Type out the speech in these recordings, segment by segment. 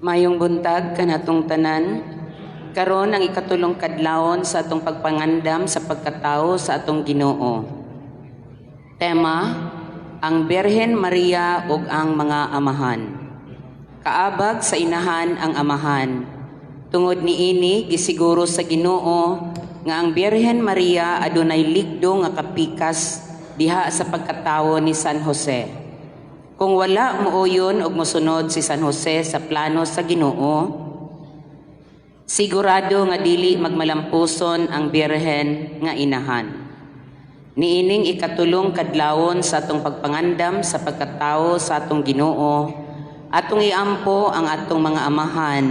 Mayong buntag kanatong tanan, karon ang ikatulong kadlawon sa atong pagpangandam sa pagkatao sa atong Ginoo. Tema, ang Birhen Maria ug ang mga amahan. Kaabag sa inahan ang amahan. Tungod niini gisiguro sa Ginoo nga ang Birhen Maria adunay ligdo nga kapikas diha sa pagkatawo ni San Jose. Kung wala muuyon og mosunod si San Jose sa plano sa Ginoo, sigurado nga dili magmalampuson ang Birhen nga inahan. Niining ikatulong kadlawon sa atong pagpangandam sa pagkatawo sa atong Ginoo, atong iampo ang atong mga amahan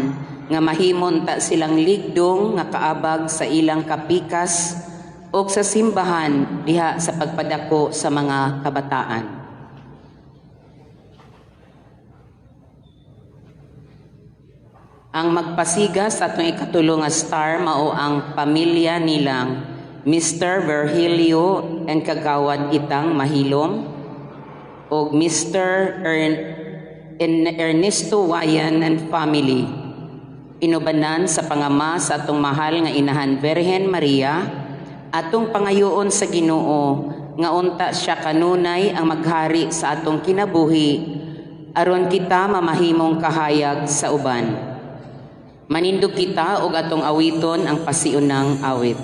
nga mahimon ta silang ligdong nga kaabag sa ilang kapikas o sa simbahan diha sa pagpadako sa mga kabataan. Ang magpasiga sa atong ikatulong nga star mao ang pamilya nilang Mr. Virgilio and Kagawad Itang Mahilom o Mr. Ernesto Wayan and family. Inubanan sa pangama sa atong mahal nga inahan Birhen Maria, atong pangayoon sa Ginoo nga unta siya kanunay ang maghari sa atong kinabuhi aron kita mamahimong kahayag sa uban. Manindog kita og atong awiton ang pasiunang awit.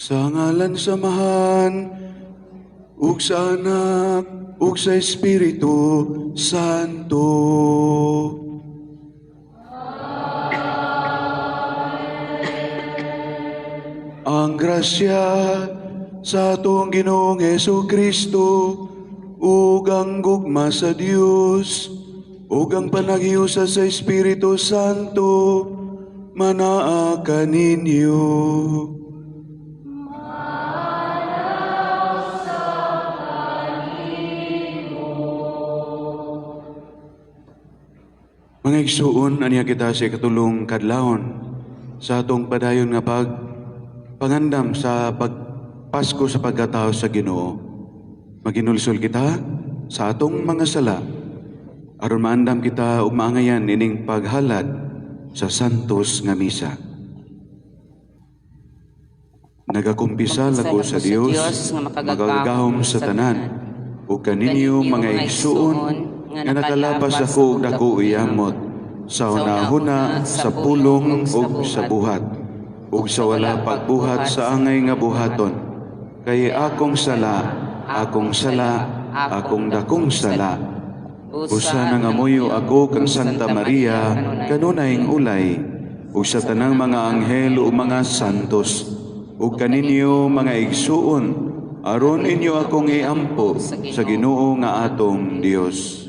Sa ngalan samahan, ug sa anak, ug sa Espiritu Santo. Ang grasya sa atong Ginoong Jesucristo, ug ang gugma sa Dios, ug ang panaghiusa sa Espiritu Santo, manaa kaninyo. Mga igsuon, aniya kita sa katulong kadlawon sa atong padayon nga pangandam sa pagpasko sa pagkatao sa Ginoo. Maginulsol kita sa atong mga sala aron maandam kita ug maangayan ining paghalad sa santos nga misa. Nagakumpisal ako sa Dios, magagahom sa tanan, ug kaninyo mga igsuon nga nakalabas ako og dako iyamot sa hunahuna, sa pulong ug sa buhat, ug sa wala pagbuhat sa angay nga buhaton. Kay akong sala, akong dakong sala. Usa nang amuyo ako kang Santa Maria, kanunayng ulay, ug sa tanang mga anghel o mga santos, ug kaninyo mga igsuon, aron inyo akong iampo sa Ginoo nga atong Dios.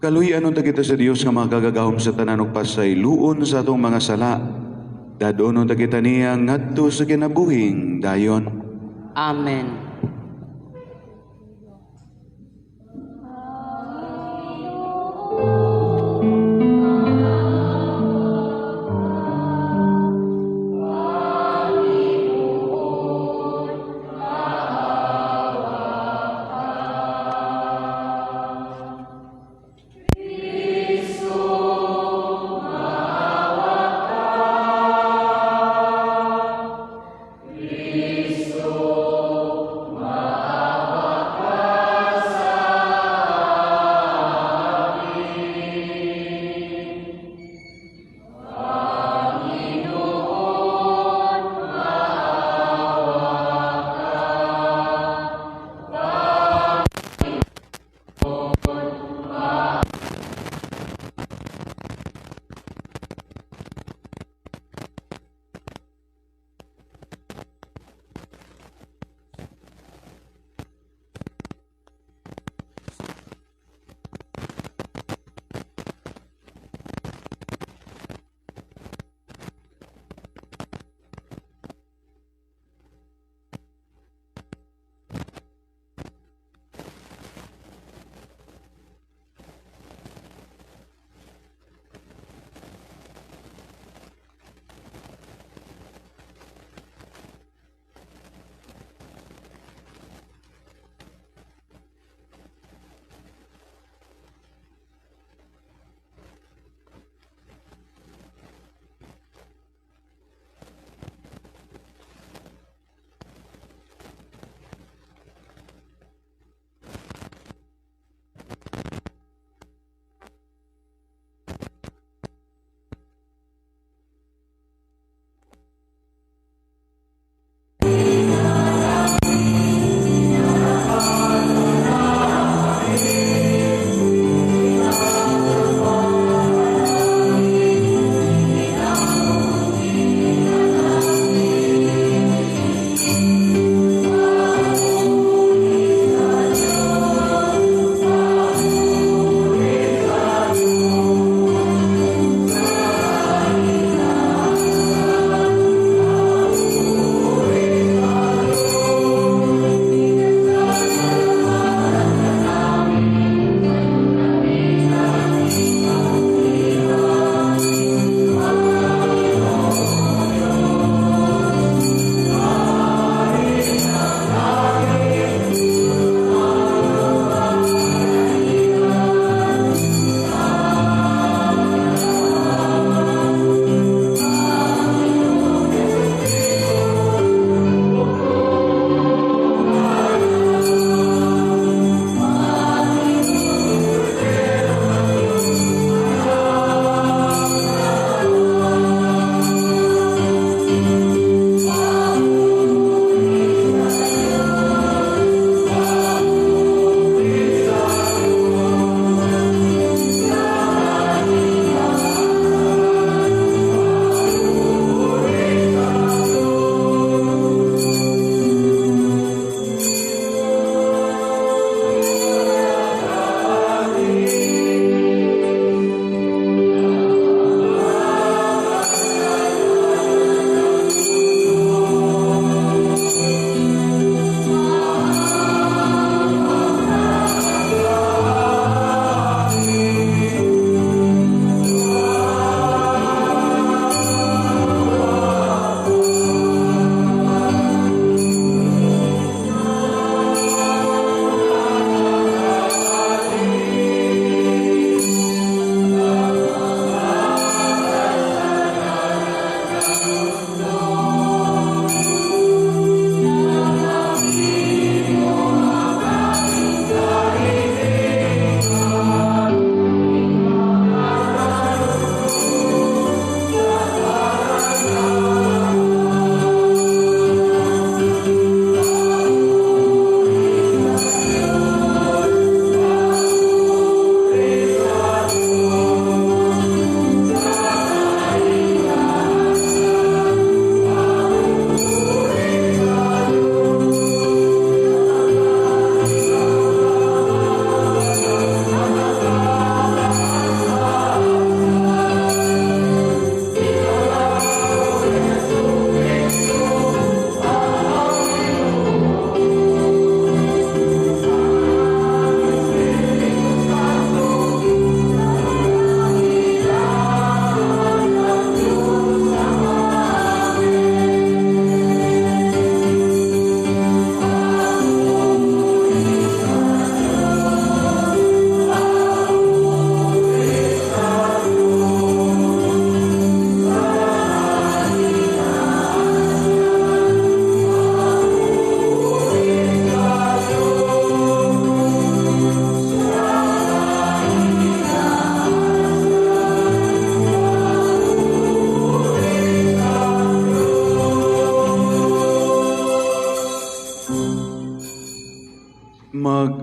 Kaluy-anon ta kita sa Dios nga magagagahom sa tanan ug pasayloon sa atong mga sala. Dadonon ta kita niya ngadto sa kinabuhing dayon. Amen.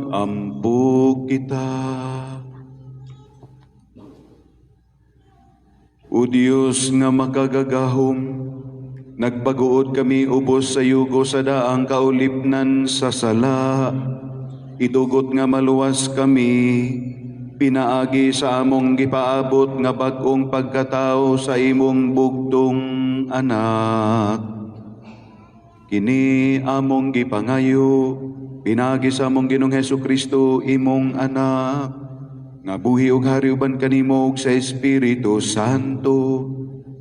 ampo kita. O Diyos nga makagagahom, nagpaguod kami ubos sa yugo sa daang kaulipnan sa sala. Itugot nga maluwas kami, pinaagi sa among gipaabot nga bag-ong pagkatao sa imong bugtong anak. Kini among gipangayo, pinagi sa among Ginoong Hesukristo imong anak, nga buhi ug hari uban kanimo ug sa Espiritu Santo,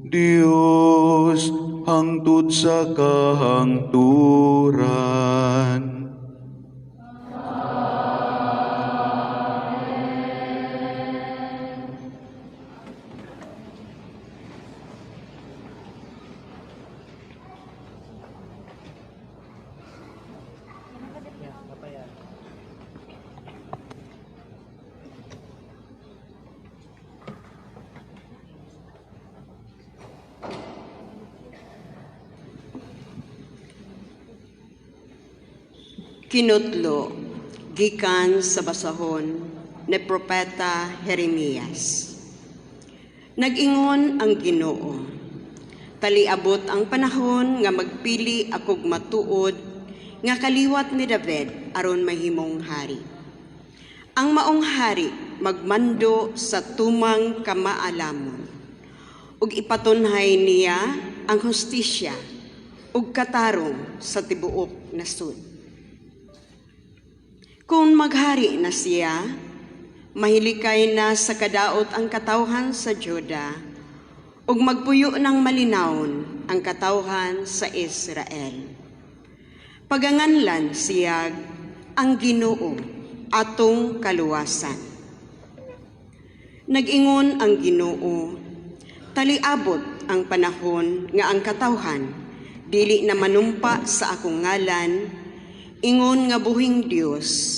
Dios hangtod sa kahangturan. Kinutlo, gikan sa basahon ni Propeta Jeremias. Nag-ingon ang Ginoo, taliabot ang panahon nga magpili akog matuod nga kaliwat ni David aron mahimong hari. Ang maong hari magmando sa tumang kamaalamon ug ipatunhay niya ang hustisya ug katarong sa tibuok nasud. Kung maghari na siya, mahilikay na sa kadaot ang katawhan sa Juda, ug magpuyo ng malinawon ang katawhan sa Israel. Paganganlan siya ang Ginoo atong kaluwasan. Nag-ingon ang Ginoo, taliabot ang panahon nga ang katawhan dili na manumpa sa akong ngalan, ingon nga buhing Dios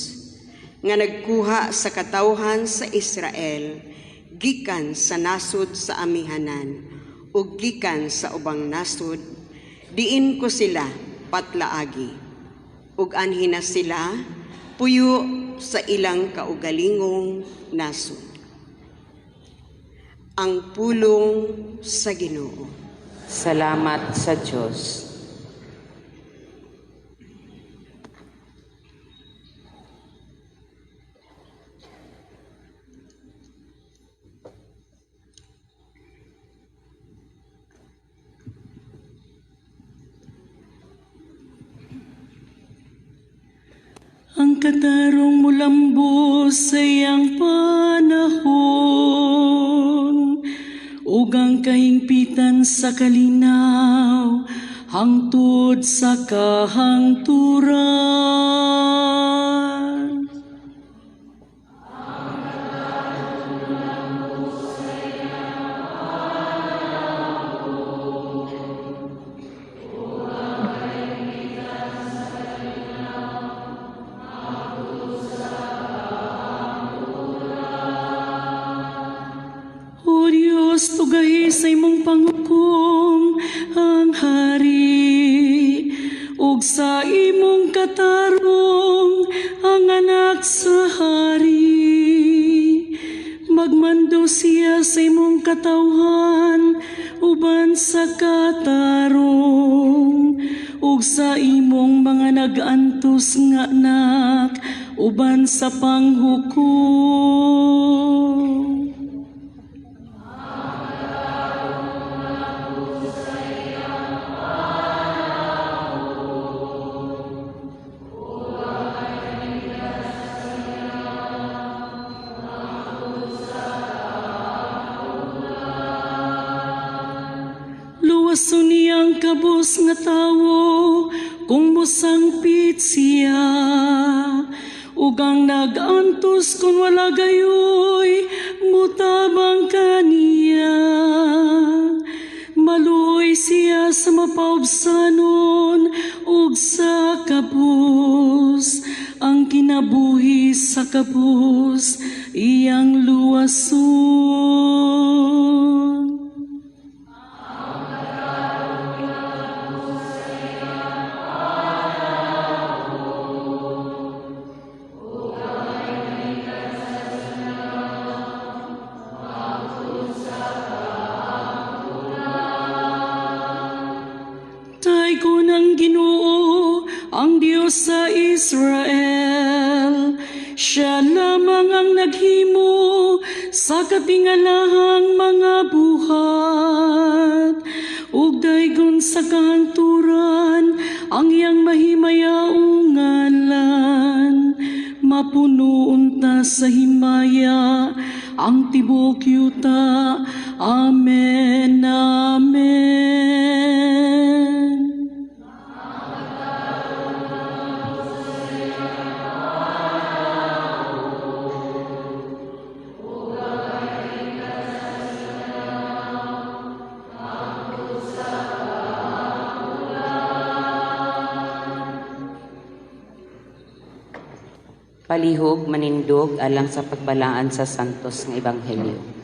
nga nagkuha sa katawhan sa Israel gikan sa nasud sa amihanan ug gikan sa ubang nasud, diin ko sila patlaagi ug anhin na sila puyo sa ilang kaugalingong nasud. Ang pulong sa Ginoo. Salamat sa Diyos. Ang katarong mulambos sa iyang panahon, ug ang kahingpitan sa kalinaw, hangtod sa kahangturan. Tugahi sa imong panghukom ang hari, ug sa imong katarong ang anak sa hari. Magmando siya sa imong katawhan uban sa katarong, ug sa imong mga nag-antos nga anak uban sa panghukom. Luwason niyang kabos nga tawo kung mosangpit siya, ug ang nag-antos kung wala gayoy mutabang kaniya. Maluoy siya sa mapaubsanon ug sa kabos, ang kinabuhi sa kabos iyang luwason. ko ng Ginoo, ang Diyos sa Israel. Siya lamang ang naghimo sa katingalahang mga buhat. Ug daygon sa kahanturan ang iyang mahimayaong ngalan. Mapuno unta sa himaya ang tibok yuta. Amen, amen. Palihog manindog alang sa pagbalaan sa santos ng Ebanghelyo.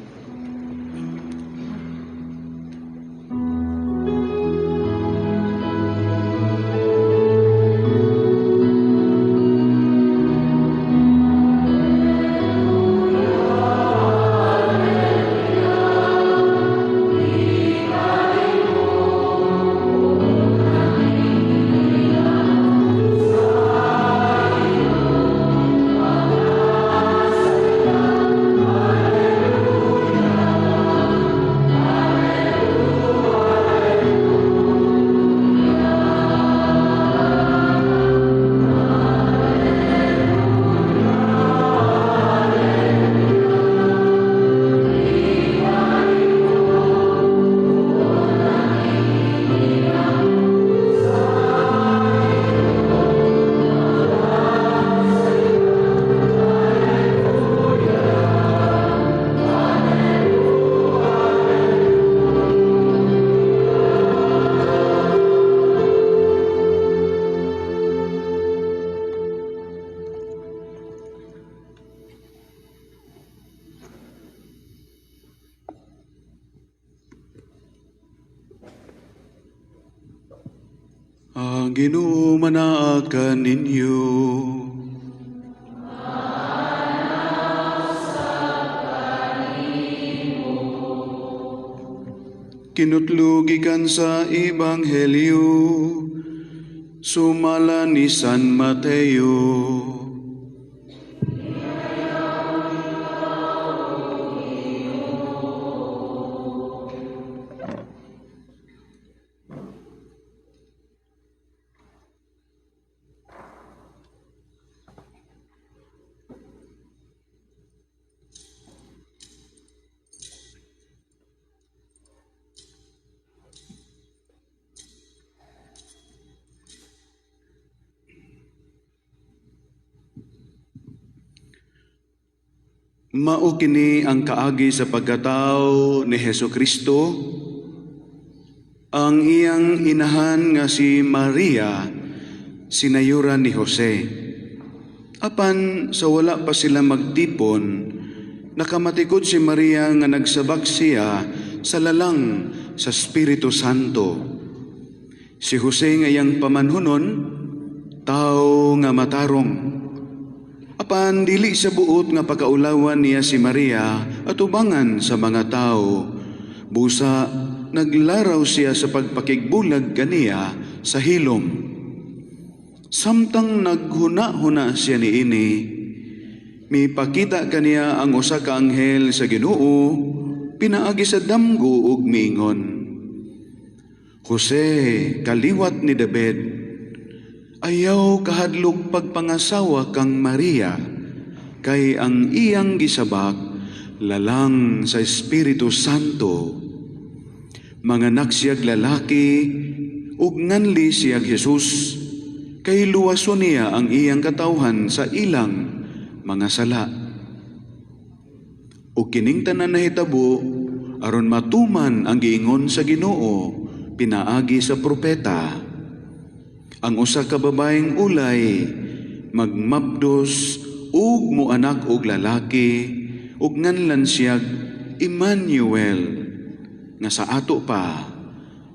Ang Ginoo manaakan ninyo. Kinutlugikan sa Ebanghelyo, sumala ni San Mateo. Mao kini ang kaagi sa pagkatao ni Hesukristo, ang iyang inahan nga si Maria, sinayuran ni Jose. Apan sa wala pa sila magtipon, nakamatikod si Maria nga nagsabak siya sa lalang sa Espiritu Santo. Si Jose nga iyang pamanhunon, tao nga matarong. Apan dili sa buot nga pagkaulawan niya si Maria at ubangan sa mga tao. Busa naglaraw siya sa pagpakigbulag kaniya sa hilom. Samtang naghuna-huna siya niini, mipakita kaniya ang usa ka anghel sa Ginoo, pinaagi sa damgo ug miingon, Jose, kaliwat ni David, ayaw kahadlok pagpangasawa kang Maria, kay ang iyang gisabak lalang sa Espiritu Santo. Manganak siyag lalaki, ug nganli siyag Jesus, kay luwason niya ang iyang katawhan sa ilang mga sala. O kining tanan na hitabo, aron matuman ang giingon sa Ginoo, pinaagi sa propeta. Ang usa ka babaeng ulay magmapdos ug moanak og lalaki ug nganlan siyag Emmanuel, nga sa ato pa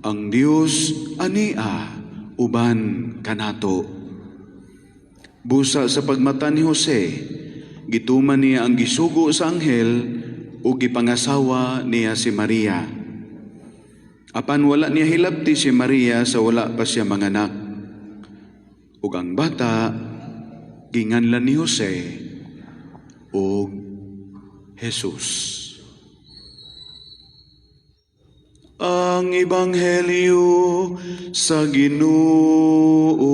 ang Dios ania uban kanato. Busa sa pagmata ni Jose, gituman niya ang gisugo sa anghel ug gipangasawa niya si Maria. Apan wala niya hilabti si Maria sa wala pa siya manganak. Ug ang bata ginganlan ni Jose ug Jesus. Ang Ebanghelyo sa Ginoo.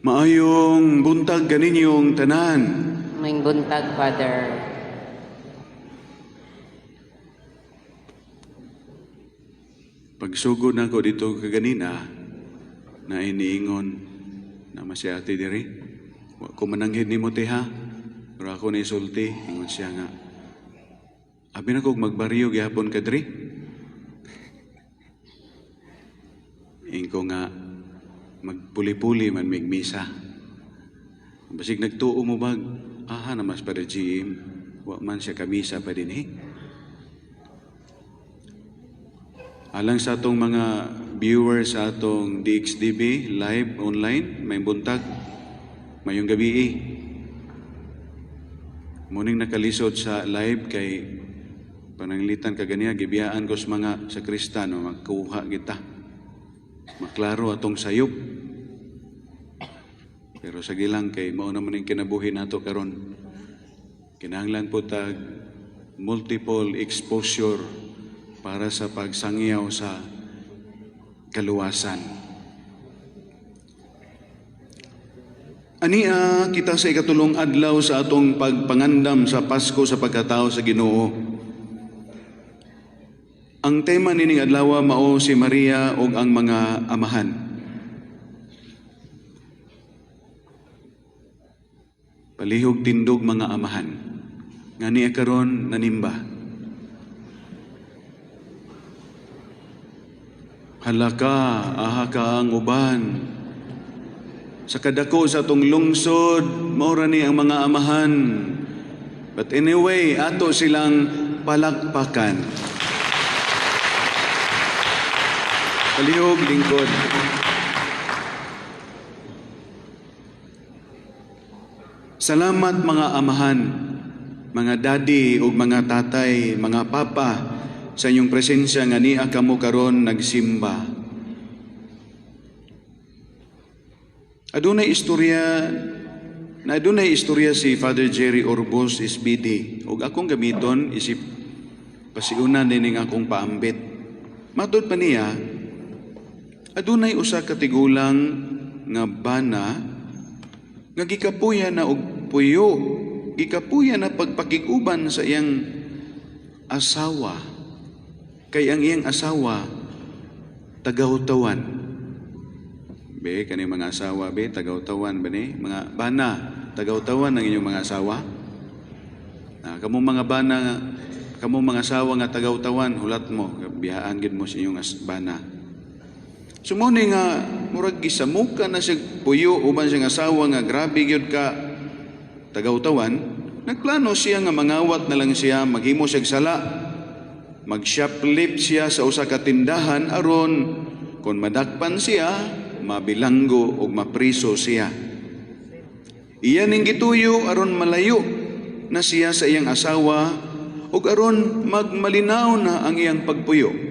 Maayong buntag kaninyong tanan. May buntag, Father. Pagsugod na ko dito kaganina, na iniingon na masyati diri. Wa ko mananghid ni mo ha. Pero ako na isulti, ingon siya nga. Abi na kong magbaryo gyapon ka diri. Ingko nga, magpuli-puli man mig misa. Basig nagtuo mo bag, aha na mas para GM, wa man siya kamisa pa din eh. Alang sa atong mga viewers sa atong DXDB live online, may buntag, mayong gabi eh. Muning nakalisod sa live kay pananglitan kaganiya, gibiyaan ko sa mga sakristano, magkuha kita. Maklaro atong sayop. Pero sa gilang kay mao naman yung kinabuhi nato karon. Kinahanglan po tag multiple exposure para sa pagsangyaw sa kaluwasan. Ania kita sa ikatulong adlaw sa atong pagpangandam sa Pasko sa pagkatao sa Ginoo. Ang tema nining adlaw mao si Maria ug ang mga amahan. Palihog tindog mga amahan. Ngani karon nanimba. Halaka, aha ka ang uban. Sa kadako sa atong lungsod, maura ni ang mga amahan. But anyway, ato silang palakpakan. Palihog lingkod. Salamat mga amahan, mga daddy ug mga tatay, mga papa, sa inyong presensya nga niya kamo karon nagsimba. Adunay istorya si Father Jerry Orbos SBD ug akong gamiton isip pasiunan dining akong paambit. Matod pa niya, adunay usa ka tigulang nga bana nga gikapuya na og puyo, gikapuya na pagpakiguban sa iyang asawa. Kay ang iyang asawa tagautawan. Be kani mga asawa be tagautawan ba ni? Mga bana tagautawan ng inyong mga asawa. Kamo mga bana, kamo mga asawa nga tagautawan, hulat mo, biyaan gid mo sa inyong bana. Sumuni nga murag gisamuka na siya puyo uban siyang asawa nga grabe gyud ka tagautawan, nagplano siya nga mangawat na lang siya, maghimo siya sala, mag-shoplift siya sa usa ka tindahan aron kung madakpan siya, mabilanggo o mapriso siya. Iyan ning gituyo aron malayo na siya sa iyang asawa ug aron magmalinaw na ang iyang pagpuyo.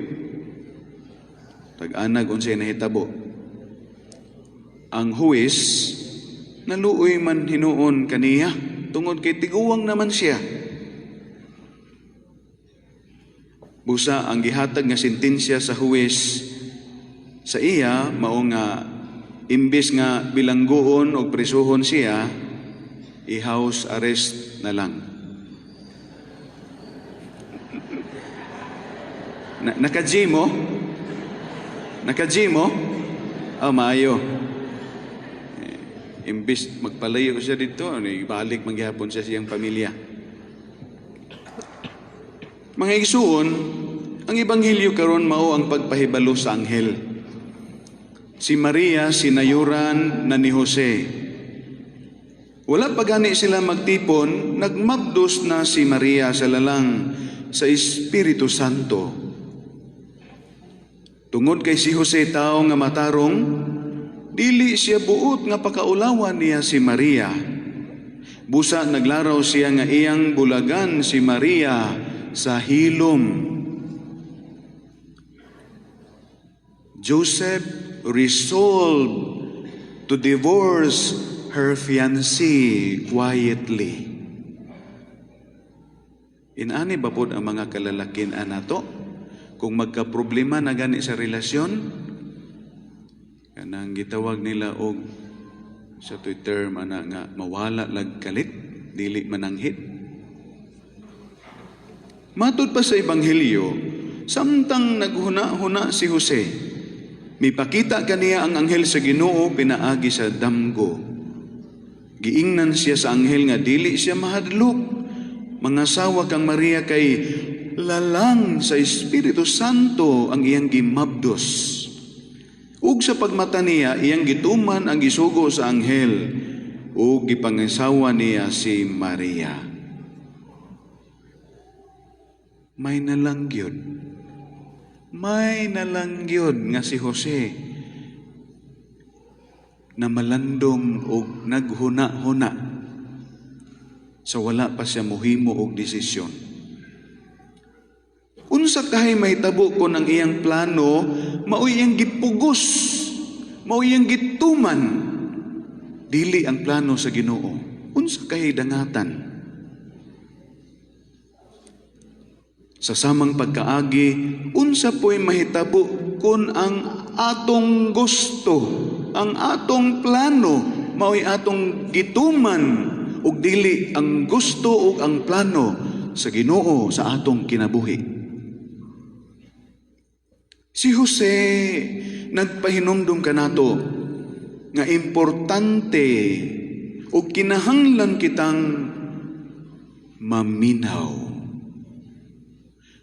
Tag-anag unsay nahitabo. Ang huwis naluoy man hinuon kaniya tungod kay tiguwang naman siya. Busa ang gihatag nga sentensya sa huwis sa iya mao nga imbis nga bilangguon o prisuhon siya, i-house arrest na lang. Naka-G mo? Naka-G mo? Maayo. Imbis magpalayo siya dito, ibalik mangyapon siya siyang pamilya. Mga igsuon, ang Ebanghelyo karon mao ang pagpahibalo sa anghel. Si Maria sinayuran na ni Jose. Wala pa gani sila magtipon, nagmabdos na si Maria sa lalang sa Espiritu Santo. Tungod kay si Jose tao nga matarong, dili siya buot nga pakaulawan niya si Maria. Busa naglaraw siya nga iyang bulagan si Maria sa hilom. Joseph resolved to divorce her fiancé quietly. Inani ba po ang mga kalalakin anato? Kung magka-problema na gani sa relasyon, kanang gitawag nila og sa term ana nga mawala lag kalit, dili mananghit. Matud pa sa Ebanghelyo, samtang naghuna-huna si Jose, mipakita kaniya ang anghel sa Ginoo pinaagi sa damgo. Giingnan siya sa anghel nga dili siya mahadlok. Mangasawa kang Maria kay lalang sa Espiritu Santo ang iyang gimabdos. Ug sa pagmata niya, iyang gituman ang gisugo sa anghel ug gipangasawa niya si Maria. May nalangyod. May nalangyod nga si Jose na malandong og naghuna-huna sa wala pa siya mohimo og desisyon. Unsa kahay mahitabo kon ang iyang plano mao iyang gipugos, mao iyang gituman, dili ang plano sa Ginoo. Unsa kahay dangatan? Sa samang pagkaagi, unsa po'y mahitabo kun ang atong gusto, ang atong plano, mao'y atong gituman, ug dili ang gusto ug ang plano sa Ginoo sa atong kinabuhi. Si Jose nagpahinumdum kanato nga importante ug kinahanglan kitang maminaw,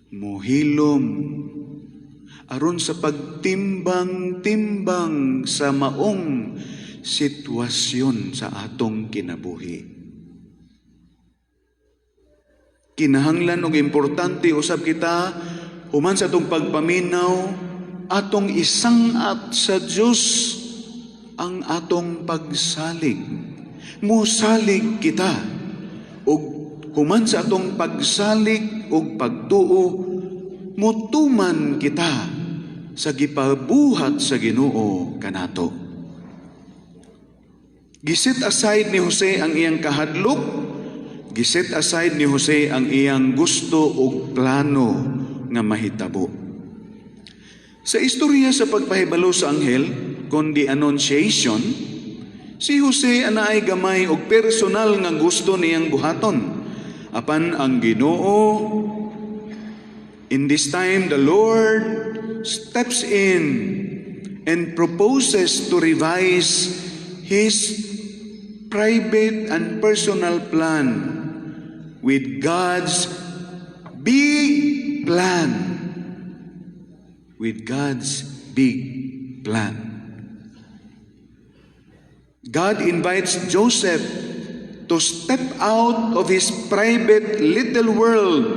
mohilom aron sa pagtimbang-timbang sa maong sitwasyon sa atong kinabuhi. Kinahanglan og importante usab kita human sa atong pagpaminaw, atong isangat sa Dios ang atong pagsalig. Musalig kita ug human sa atong pagsalig ug pagtuo, mutuman kita sa gipabuhat sa Ginoo kanato. Giset aside ni Jose ang iyang kahadlok, giset aside ni Jose ang iyang gusto ug plano nga mahitabo. Sa istorya sa pagpahibalo sa anghel, kon the Annunciation, si Jose anaay gamay og personal nga gusto niyang buhaton. Apan ang Ginoo, in this time the Lord steps in and proposes to revise His private and personal plan with God's big plan. With God's big plan. God invites Joseph to step out of his private little world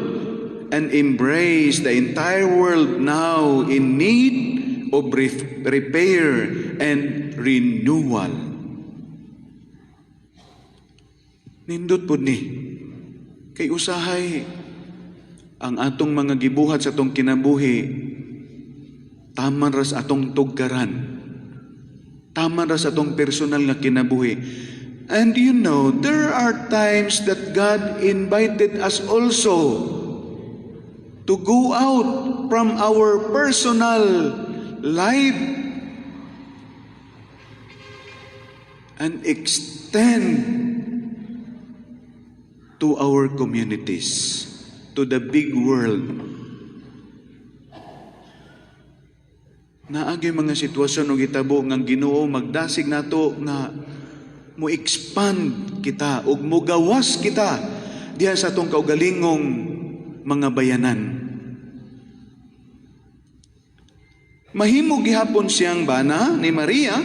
and embrace the entire world now in need of repair and renewal. Nindot po ni, kay usahay ang atong mga gibuhat sa atong kinabuhi, taman ras atong tuggaran, taman ras atong personal nga kinabuhi. And you know, there are times that God invited us also to go out from our personal life and extend to our communities, to the big world. Naagay mga sitwasyon o gitabo ng Ginoo magdasig nato nga mo expand kita o mo gawas kita diha sa atong kaugalingong mga bayanan. Mahimo gihapon siyang bana ni Maria,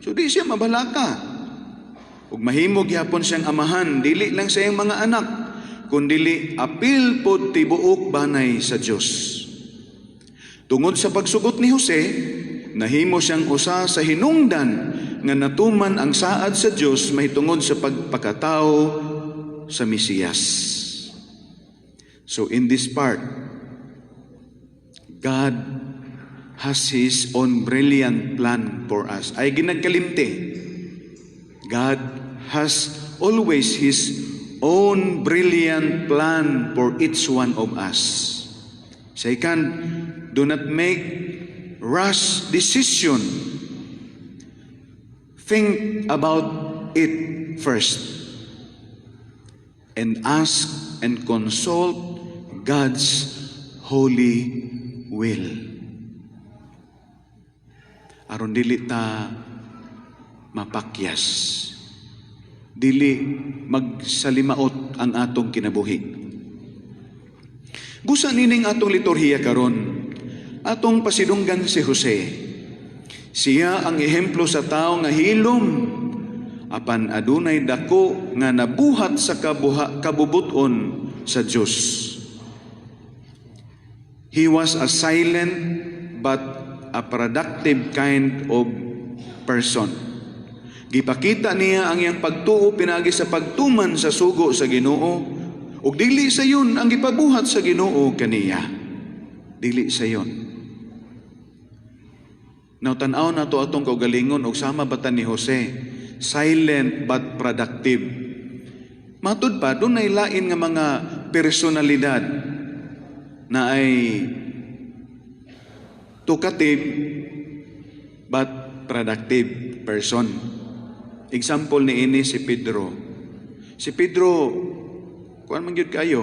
so di siya mabalaka. Ug mahimo gihapon siyang amahan, dili lang sa iyang mga anak, kundili apil pod tibuok banay sa Dios. Tungod sa pagsugot ni Jose, nahimo siyang usa sa hinungdan nga natuman ang saad sa Dios mahitungod sa pagpakatao sa Mesiyas. So in this part, God has His own brilliant plan for us. Ay ginagkalimti. God has always His own brilliant plan for each one of us. Second, do not make rash decision. Think about it first. And ask and consult God's holy will. Aron dili ta mapakyas, dili magsalimaot ang atong kinabuhi. Busa nining atong liturhiya karon, atong pasidunggan si Jose. Siya ang ehemplo sa tao nga hilom, apan adunay dako nga nabuhat sa kabubuton sa Dios. He was a silent but a productive kind of person. Gipakita niya ang iyang pagtuo pinagi sa pagtuman sa sugo sa Ginoo, ug dili sa yun ang gipabuhat sa Ginoo kaniya. Dili sa yun. Now tan-aw na to atong kaugalingon og sama batan ni Jose, silent but productive. Matud pa dunay lain nga mga personalidad na ay talkative but productive person. Example ni ini si Pedro. Si Pedro, kuan man gyud kayo,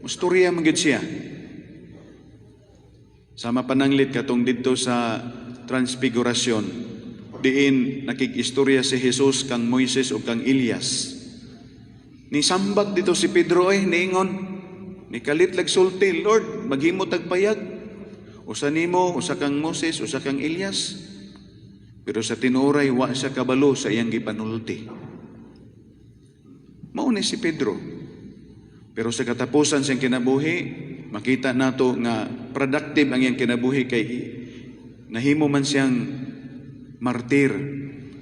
mustorya man gyud siya. Sama pananglit katong dito sa Transfigurasyon, diin nakikistorya si Jesus kang Moises o kang Elias. Ni sambat dito si Pedro ay niingon, ni kalit lag sulti, Lord, maghimo tagpayag. Usa nimo, usa kang Moses, usa kang Elias. Pero sa tinuray, wa siya kabalo sa iyang gipanulti. Mauni si Pedro. Pero sa katapusan siyang kinabuhi, makita nato nga productive ang iyang kinabuhi kay nahimo man siyang martir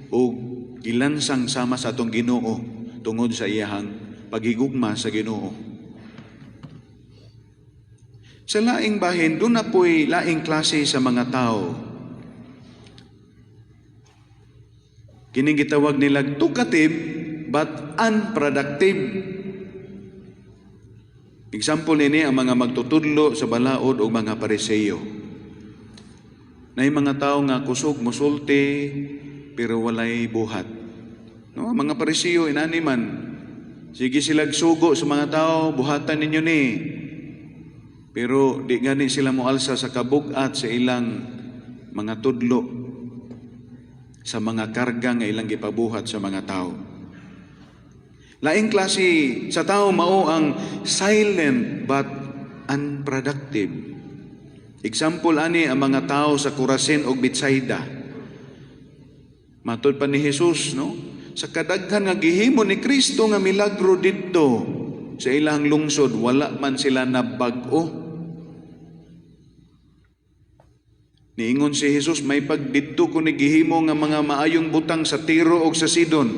o gilansang sama sa atong Ginoo tungod sa iyang pagigugma sa Ginoo. Sa laing bahin, doon na po'y laing klase sa mga tao. Kining gitawag nila talkative but unproductive. Example nini ang mga magtutudlo sa balaod o mga Pariseyo. Na yung mga tao nga kusog, musulti, pero walay buhat. No? Mga Pariseyo, inaniman, sige silag sugo sa mga tao, buhatan ninyo ni. Pero di gani sila moalsa sa kabugat sa ilang mga tudlo, sa mga karga nga ilang gipabuhat sa mga tao. Laing klase sa tao mao ang silent but unproductive. Example ani ang mga tao sa Corazin ug Betsaida. Matud pa ni Jesus, no? Sa kadaghan nga gihimo ni Kristo nga milagro didto sa ilang lungsod, wala man sila nabag-o. Niingon si Jesus, may pagdidto ko ni gihimo nga mga maayong butang sa Tiro o sa Sidon.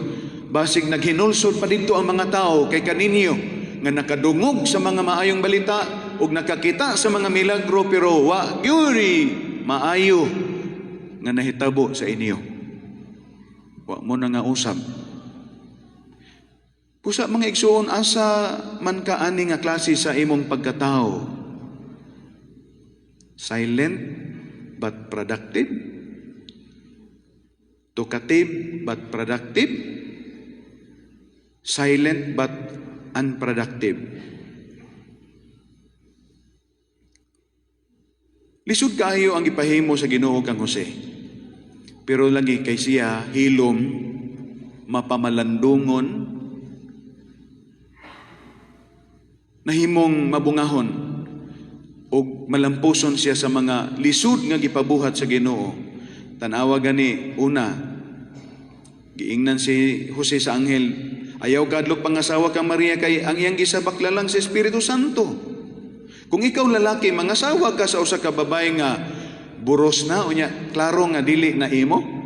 Basig naghinulsod pa dito ang mga tao kay kaninyo nga nakadungog sa mga maayong balita o nakakita sa mga milagro pero wa gyuri maayo nga nahitabo sa inyo. Wa mo na nga usab. Pusa mga igsuon, asa man ka ani nga klase sa imong pagkatao? Silent but productive? Talkative but productive? Silent but unproductive? Lisod kayo ang ipahimo sa Ginoo kang Jose. Pero lagi kay siya hilom, mapamalandungon, nahimong mabungahon. o malampuson siya sa mga lisod nga gipabuhat sa Ginoo. Tanawa gani, una, giingnan si Jose sa anghel, ayaw kadlok pangasawa ka Maria kay ang iyang gisabakla lang sa Espiritu Santo. Kung ikaw lalaki, mangasawa ka sa usa ka babae nga buros na, unya, klaro nga dili na imo.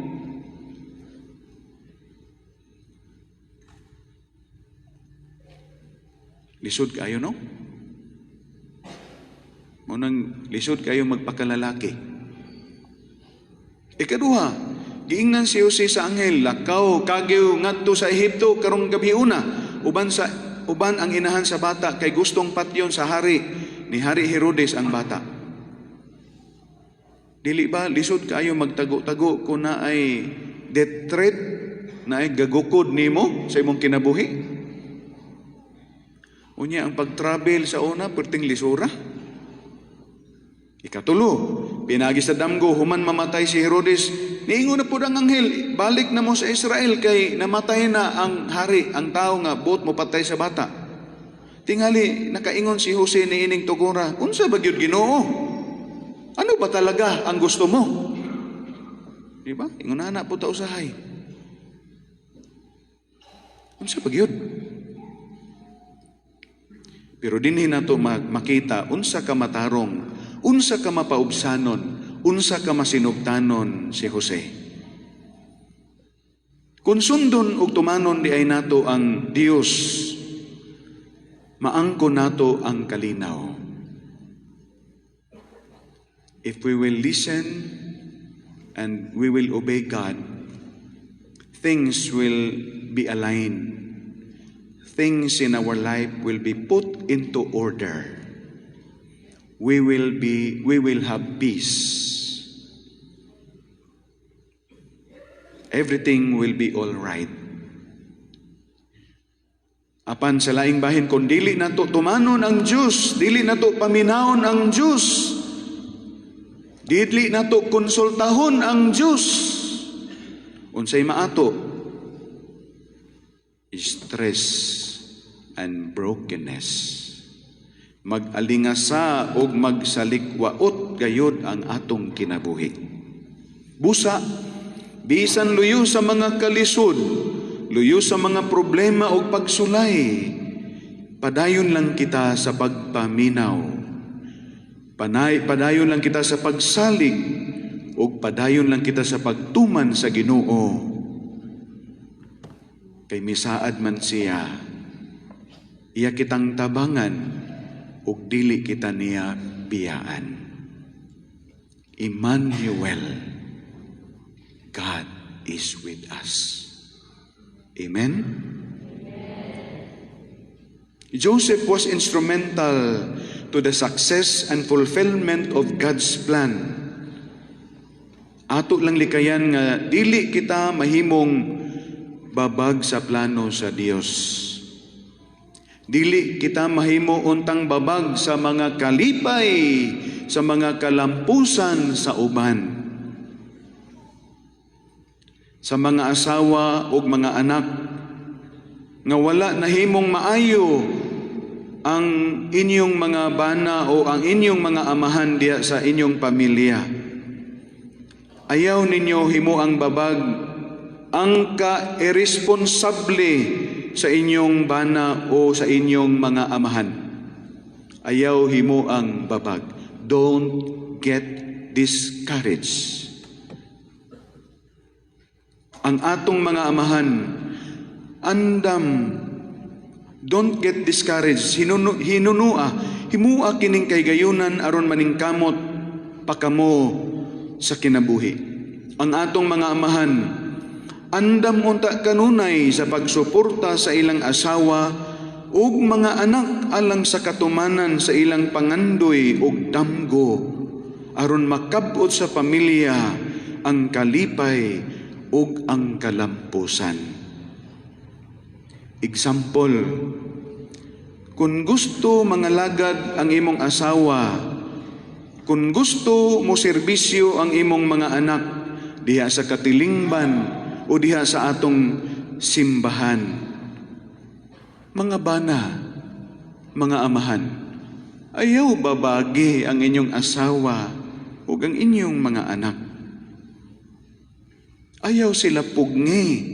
Lisod kayo, no? Munang lisod kayo magpakalalaki. Ikaduha, giingnan si Jose sa anghel, lakaw kagyo ngadto sa Ehipto karong gabi una, uban ang inahan sa bata kay gustong patyon sa hari ni Hari Herodes ang bata. Dili ba lisod kayo magtago-tago kung na ay death threat, na ay gagukod nimo sa imong kinabuhi? Unya ang pag-travel sa una perting lisura. Ikatulo, pinagi sa damgo, human mamatay si Herodes, niingon na po ang anghel, balik na mo sa Israel kay namatay na ang hari, ang tao nga buot mo patay sa bata. Tingali, nakaingon si Jose ni ining tugura, unsa ba gyud Ginoo? Ano ba talaga ang gusto mo? Diba? Ingon na po ta usahay. Unsa ba gyud? Pero dinhi nato makita unsa ka matarong, unsa ka mapaubsanon, unsa ka masinugtanon si Jose. Kung sundon ug tumanon di ay nato ang Dios, maangko nato ang kalinaw. If we will listen and we will obey God, things will be aligned. Things in our life will be put into order. We will have peace. Everything will be all right. Apan sa laing bahin, kung dili nato tumanon ang Diyos, dili nato paminahon ang Diyos, dili nato konsultahon ang Diyos, unsay maato? Stress and brokenness. Mag-alingasa o magsalikwaot gayod ang atong kinabuhi. Busa, bisan luyo sa mga kalisod, luyo sa mga problema o pagsulay, padayon lang kita sa pagpaminaw. Padayon lang kita sa pagsalig o padayon lang kita sa pagtuman sa Ginoo. Kay misaad man siya, iya kitang tabangan, ug dili kita niya biyaan. Emmanuel, God is with us. Amen? Joseph was instrumental to the success and fulfillment of God's plan. Ato lang likayan nga dili kita mahimong babag sa plano sa Dios. Dili kita mahimo untang babag sa mga kalipay, sa mga kalampusan sa uban. Sa mga asawa o mga anak nga wala nahimong maayo ang inyong mga bana o ang inyong mga amahan diya sa inyong pamilya. Ayaw ninyo himo ang babag ang ka-irresponsable sa inyong bana o sa inyong mga amahan. Ayaw himo ang babag. Don't get discouraged. Ang atong mga amahan, andam, don't get discouraged. Hinunua, himua kining kay gayunan aron maningkamot pakamo sa kinabuhi. Ang atong mga amahan, andam unta kanunay sa pagsuporta sa ilang asawa ug mga anak alang sa katumanan sa ilang pangandoy ug damgo aron makab-ot sa pamilya ang kalipay ug ang kalampusan. Example, kung gusto mangalagad ang imong asawa, kung gusto mo serbisyo ang imong mga anak diha sa katilingban o diha sa atong simbahan. Mga bana, mga amahan, Ayaw babagi ang inyong asawa ug ang inyong mga anak. Ayaw sila pugni.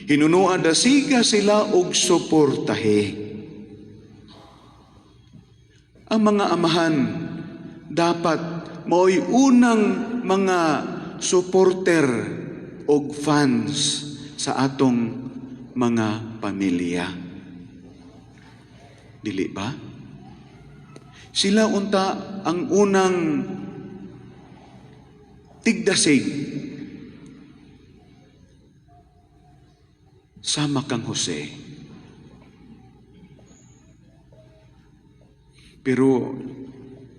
Hinunuan dasiga sila og suportahe. Ang mga amahan dapat mao'y unang mga supporter og fans sa atong mga pamilya. Dili ba? Sila unta ang unang tigdasig. Sama kang Jose. Pero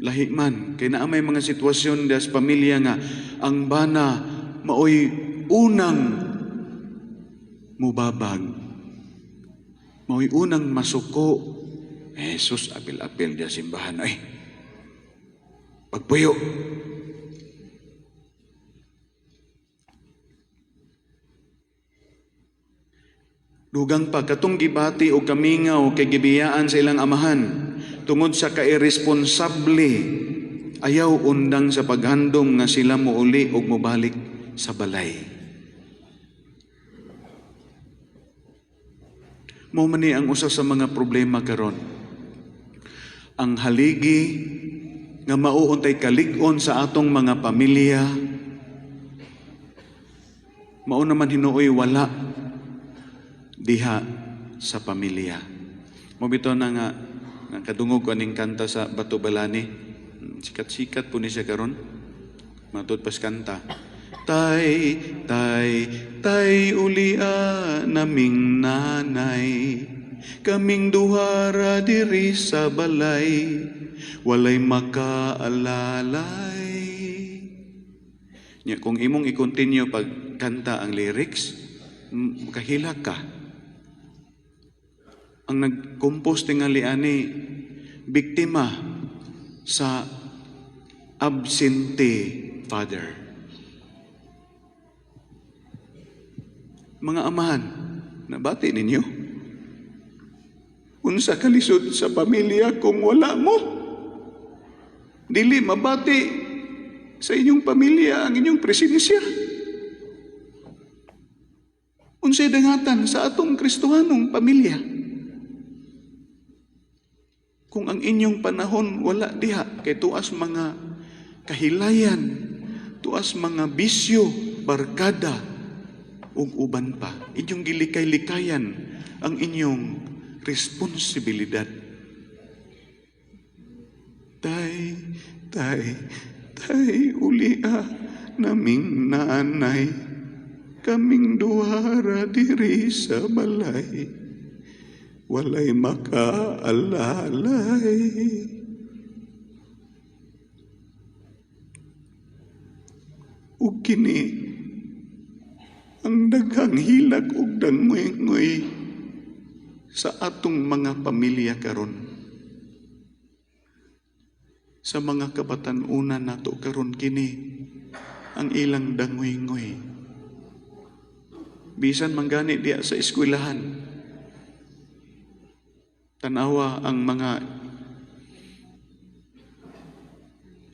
lahi man, kay naa may mga sitwasyon das pamilya nga ang bana maoy unang mubabag. Maoy unang masuko. Jesus, apil-apil dia simbahan. Ay, pagpuyo. Dugang pa, katong gibati o kamingaw kay gibiyaan sa ilang amahan, tungod sa kairresponsable, ayaw undang sa paghandom nga sila muuli o mubalik sa balay. Mao man ni ang usa sa mga problema karon. Ang haligi nga mauuntay kalig-on sa atong mga pamilya, mao naman hinuoy wala diha sa pamilya. Mobito na nga kadungog ko aning kanta sa Bato Balani. Sikat-sikat po ni siya karon. Matod pas kanta. Tay, tay, tay ulia naming nanay. Kaming duhara diri sa balay. Walay makaalalay. Nya kung imong i-continue pag kanta ang lyrics, kahila ka. Ang nag-compose tingali ani biktima sa absentee father. Mga amahan, nabati ninyo? Unsa kalisod sa pamilya kung wala mo? Dili mabati sa inyong pamilya ang inyong presensya. Unsay dangatan sa atong Kristohanong pamilya? Kung ang inyong panahon wala diha kay tuas mga kahilayan, tuas mga bisyo, barkada, ug uban pa, inyong gilikay-likayan ang inyong responsibilidad. Tay, tay, tay, ulia naming nanay, kaming duhara diri sa balay, walay makaalalay. Ug kini ang daghang hilag ug dangoy-ngoy sa atong mga pamilya karon. Sa mga kabatan-una nato karon kini ang ilang dangoy-ngoy. Bisan manggani diya sa eskwelahan. Tanawa ang mga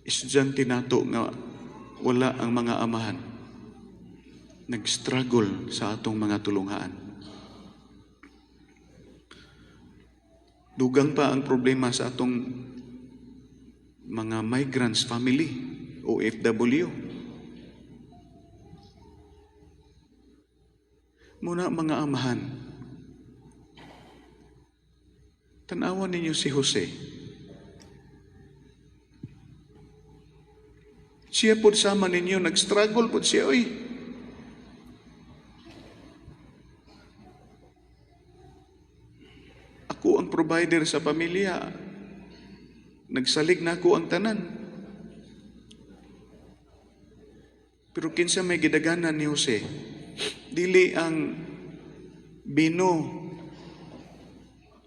estudyante nato nga wala ang mga amahan. Nag-struggle sa atong mga tulunghaan. Dugang pa ang problema sa atong mga migrants family, OFW. Muna mga amahan, tanawan ninyo si Jose. Siya po sama ninyo, nag-struggle po siya, oy. Ako ang provider sa pamilya. Nagsalig na ako ang tanan. Pero kinsa may gidaganan ni Jose, dili ang bino,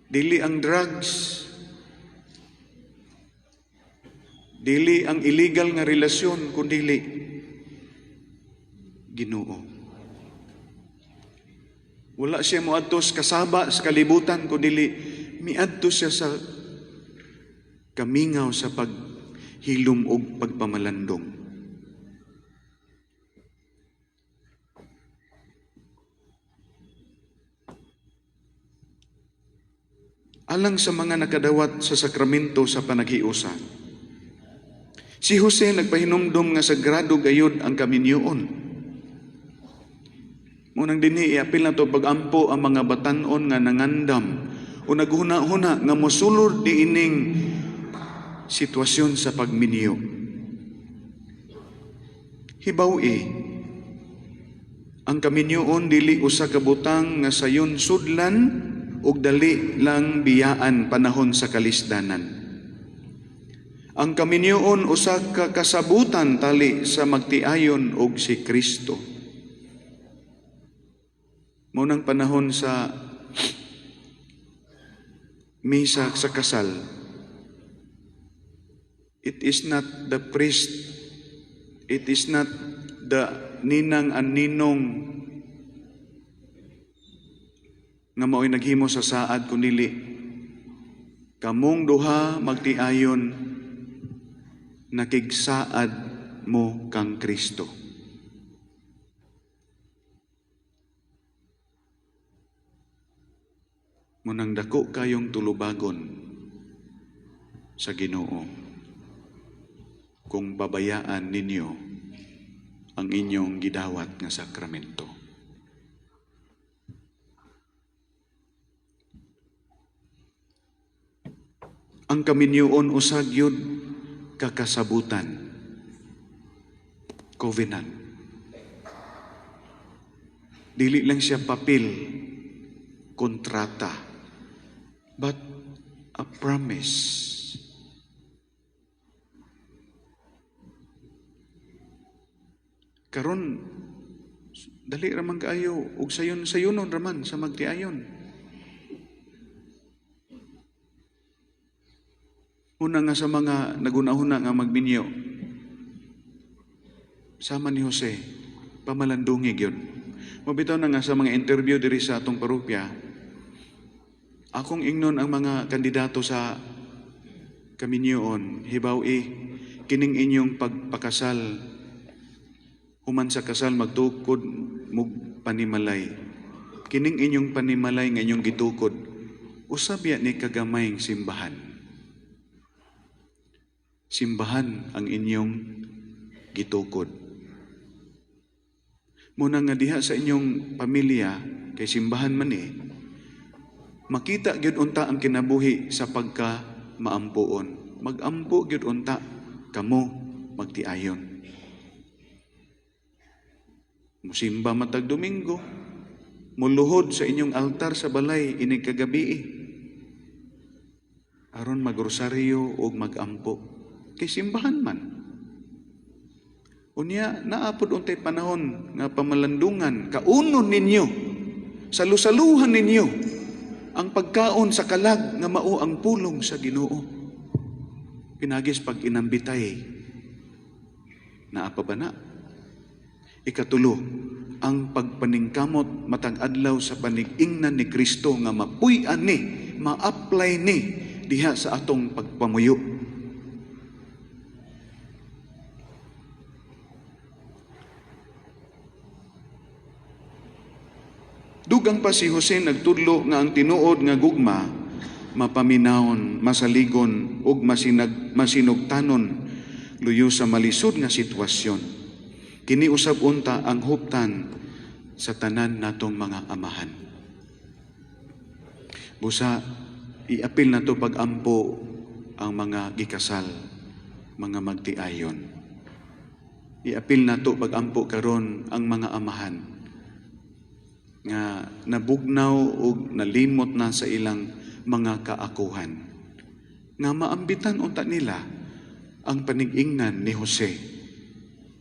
dili ang drugs, dili ang illegal nga relasyon, kundili Ginoo. Wala siya moadto sa kasaba sa kalibutan, kundili miadto siya sa kamingaw sa paghilom og pagpamalandong. Alang sa mga nakadawat sa sakramento sa panaghiusa, si Jose nagpahinumdom nga sagrado gayud ang kaminyoon. Munang dinhi iapil na to pagampo ang mga batan-on nga nangandam o naghuna-huna nga mosulod diining sitwasyon sa pagminyo. Hibaw-i, ang kaminyoon dili usa ka butang nga sayon sudlan ug dali lang biyaan panahon sa kalisdanan. Ang kaminyoon usa ka kasabutan tali sa magtiayon og si Kristo. Munang panahon sa misa sa kasal, it is not the priest, it is not the ninang and ninong nga mao'y naghimo sa saad, kundi kamong duha magtiayon nakigsaad mo kang Kristo. Munang dako kayong tulubagon sa Ginoo kung babayaan ninyo ang inyong gidawat nga sakramento. Ang kaminyoon usag yun kakasabutan, covenant. Dili lang siya papel, kontrata, but a promise. Karon dali raman kaayo ug sayon-sayonon raman sa magtiayon. Una nga sa mga nagunahuna nga magminyo, sama ni Jose, pamalandungi yun. Mabitaw na nga sa mga interview diri sa atong parokya, akong ingnon ang mga kandidato sa kaminyoon, hibaw-i, kining inyong pagpakasal, human sa kasal magtukod mug panimalay. Kining inyong panimalay nga inyong gitukod, usab ya ni kagamayng simbahan. Simbahan ang inyong gitukod. Muna nga diha sa inyong pamilya, kay simbahan man makita gyud unta ang kinabuhi sa pagka maampuon. Magampo gyud unta kamo magtiayon. Musimba matag Domingo, muluhod sa inyong altar sa balay inig kagabi. Aron magrosaryo o magampo. Kay simbahan man. Unya, naapod untay panahon nga pamalandungan, kaunon ninyo, salusaluhan ninyo, ang pagkaon sa kalag nga mao ang pulong sa Ginoo. Pinagis pag inambitay, naapa ba na? Ikatulo, ang pagpaningkamot matag adlaw sa panig-ingnan ni Kristo nga mapuy-an ni, ma-apply ni diha sa atong pagpamuyo. Dugang pa si Jose nagtudlo nga ang tinuod nga gugma mapaminahon, masaligon ug masinugtanon luyo sa malisod nga sitwasyon. Kini usab unta ang huptan sa tanan natong mga amahan. Busa iapil nato pag-ampo ang mga gikasal, mga magtiayon. Iapil nato pag-ampo karon ang mga amahan nga nabugnaw o nalimot na sa ilang mga kaakuhan. Nga maambitan unta nila ang panig-ingnan ni Jose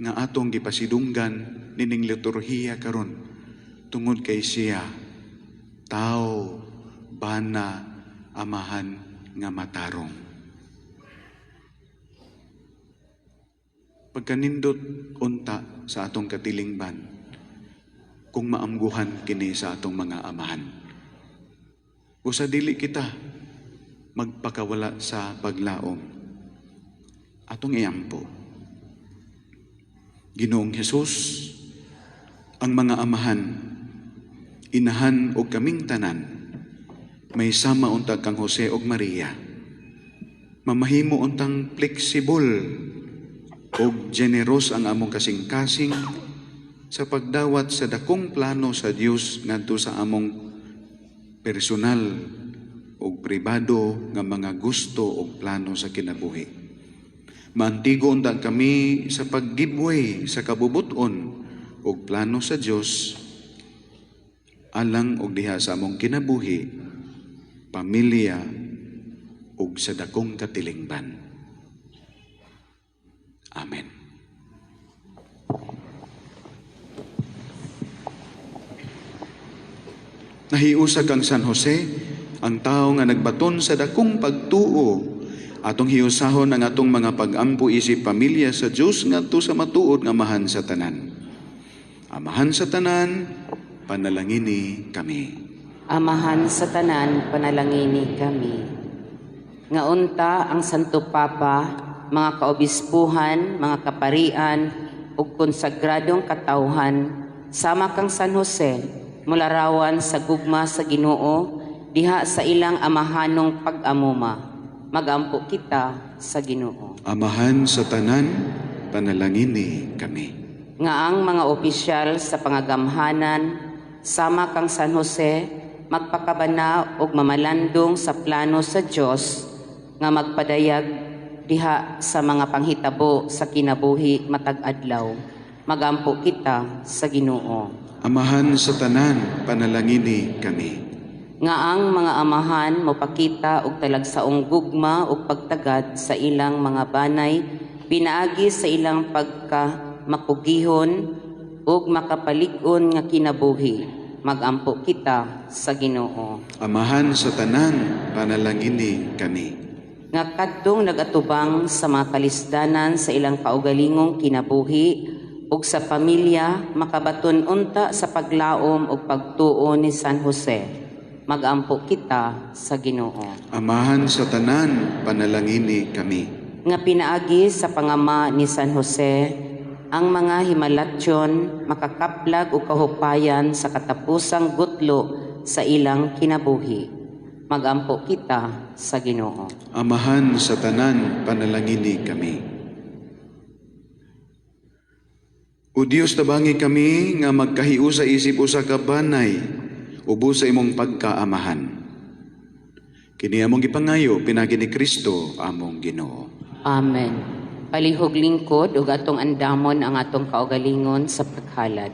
nga atong gipasidunggan nining liturhiya karon tungod kay siya tao, bana, amahan nga matarong. Pagkanindot unta sa atong katilingban, kung maamguhan kini sa atong mga amahan. Usa dili kita magpakawala sa paglaom. Atong iampo. Ginoong Hesus, ang mga amahan, inahan o kaming tanan, may sama untag kang Jose o Maria. Mamahimo untang flexible o generous ang among kasing-kasing sa pagdawat sa dakong plano sa Dios ngadto sa among personal o pribado nga mga gusto o plano sa kinabuhi. Maantigo untag kami sa pag-giveaway sa kabubuton o plano sa Dios alang og diha sa among kinabuhi, pamilya ug sa dakong katilingban. Amen. Nahiusa kang San Jose, ang tao nga nagbaton sa dakong pagtuo, atong hiusahon ang atong mga pag-ampo isip pamilya sa Dios ngadto sa matuod nga amahan sa tanan. Amahan sa tanan, panalangini kami. Amahan sa tanan, panalangini kami. Nga unta ang Santo Papa, mga kaobispuhan, mga kaparian, ug konsagradong katawhan, sama kang San Jose, mularawan sa gugma sa Ginoo, diha sa ilang amahanong pag-amuma. Magampo kita sa Ginoo. Amahan sa tanan, panalangini kami. Nga ang mga opisyal sa pangagamhanan, sama kang San Jose, magpakabana og mamalandong sa plano sa Dios nga magpadayag diha sa mga panghitabo sa kinabuhi matag adlaw. Magampo kita sa Ginoo. Amahan sa tanan, panalangini kami. Nga ang mga amahan mopakita og talagsaong gugma ug pagtagad sa ilang mga banay, pinaagi sa ilang pagkamakugihon ug makapalig-on nga kinabuhi. Magampo kita sa Ginoo. Amahan sa tanan, panalangini kami. Nga kadtong nagatubang sa mga kalisdanan sa ilang kaugalingong kinabuhi ug sa pamilya, makabaton unta sa paglaom ug pagtuo ni San Jose. Magampo kita sa Ginoo. Amahan sa tanan, panalangini kami. Nga pinaagi sa pangama ni San Jose, ang mga himalatyon makakaplag o kahupayan sa katapusang gutlo sa ilang kinabuhi. Magampo kita sa Ginoo. Amahan sa tanan, panalangini kami. O Dios, tabangi kami nga magkahiu sa isip usa ka banay, ubo sa imong pagkaamahan. Kini among gipangayo pinagi ni Kristo among Ginoo. Amen. Palihog lingkod ug atong andamon ang atong kaugalingon sa paghalad.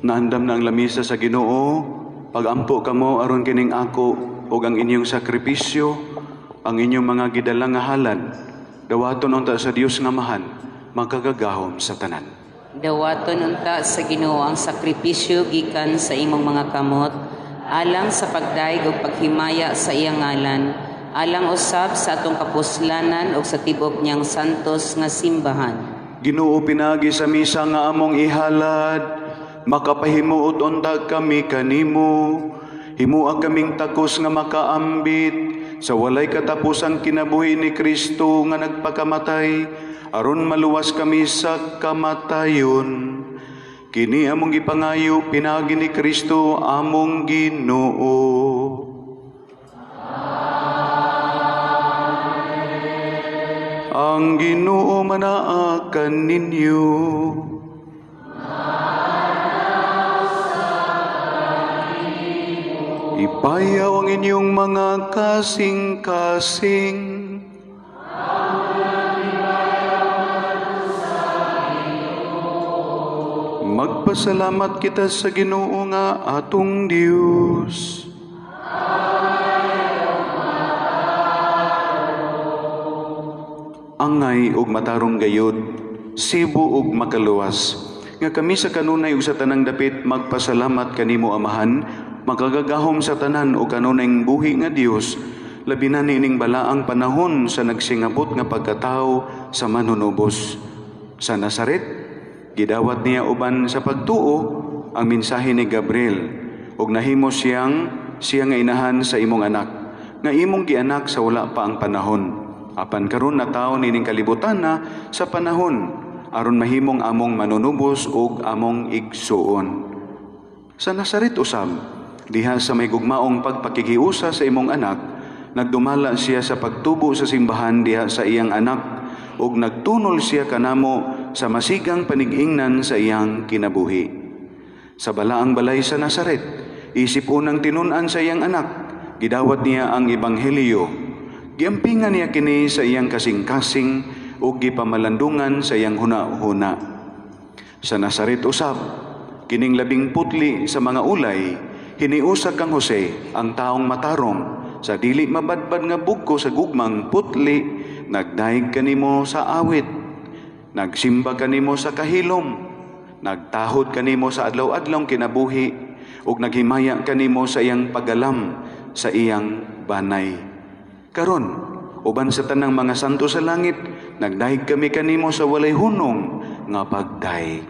Naandam na ang lamisa sa Ginoo, pagampo kamo aron kining ako ug ang inyong sakripisyo, ang inyong mga gidalang nga halad, dawaton unta sa Dios nga mahal, magkagagahom sa tanan. Dawaton unta sa Ginoo ang sakripisyo gikan sa imong mga kamot, alang sa pagdaig ug paghimaya sa iyang ngalan, alang usab sa atong kapuslanan ug sa tibok niyang santos nga simbahan. Ginoo, pinagi sa misa nga among ihalad, makapahimuot unta kami kanimo, himua kaming takos nga makaambit sa walay katapusang kinabuhi ni Kristo nga nagpakamatay, aron maluwas kami sa kamatayon. Kini among gipangayo, pinagi ni Kristo among Ginoo. Ang Ginoo manaakan ninyo. Ipayaw ang inyong mga kasing-kasing. Magpasalamat kita sa Ginoo nga atong Dios. Angay ug matarong gayod, sibo ug makaluwas, nga kami sa kanunay ug sa tanang dapit magpasalamat kanimo Amahan, magagagahom sa tanan o kanunayng buhi nga Dios, labi na nining balaang panahon sa nagsingabot nga pagkatao sa manunubos. Sa Nazaret, gidawat niya uban sa pagtuo ang mensahe ni Gabriel, ug nahimo siya nga inahan sa imong anak, nga imong gianak sa wala pa ang panahon. Apan karon na taon nining kalibutan na sa panahon, aron mahimong among manunubos ug among igsuon. Sa Nazaret usab, diha sa may gugmaong pagpakikiusa sa imong anak, nagdumala siya sa pagtubo sa simbahan diha sa iyang anak, ug nagtunol siya kanamo sa masigang panig-ingnan sa iyang kinabuhi. Sa balaang balay sa Nazaret, isip unang tinun-an sa iyang anak, gidawat niya ang ebanghelyo. Giampingan niya kini sa iyang kasing-kasing ug gipamalandungan sa iyang huna-huna. Sa Nazaret usab, kining labing putli sa mga ulay, hiniusa kang Jose, ang taong matarong, sa dili mabadbad nga bugko sa gugmang putli, nagdaig kanimo sa awit, nagsimba kanimo sa kahilom, nagtahod kanimo sa adlaw-adlaw kinabuhi, ug naghimaya kanimo sa iyang pagalam sa iyang banay. Karon, uban sa tanang mga santo sa langit, nagdaig kami kanimo sa walay hunong nga pagdaig.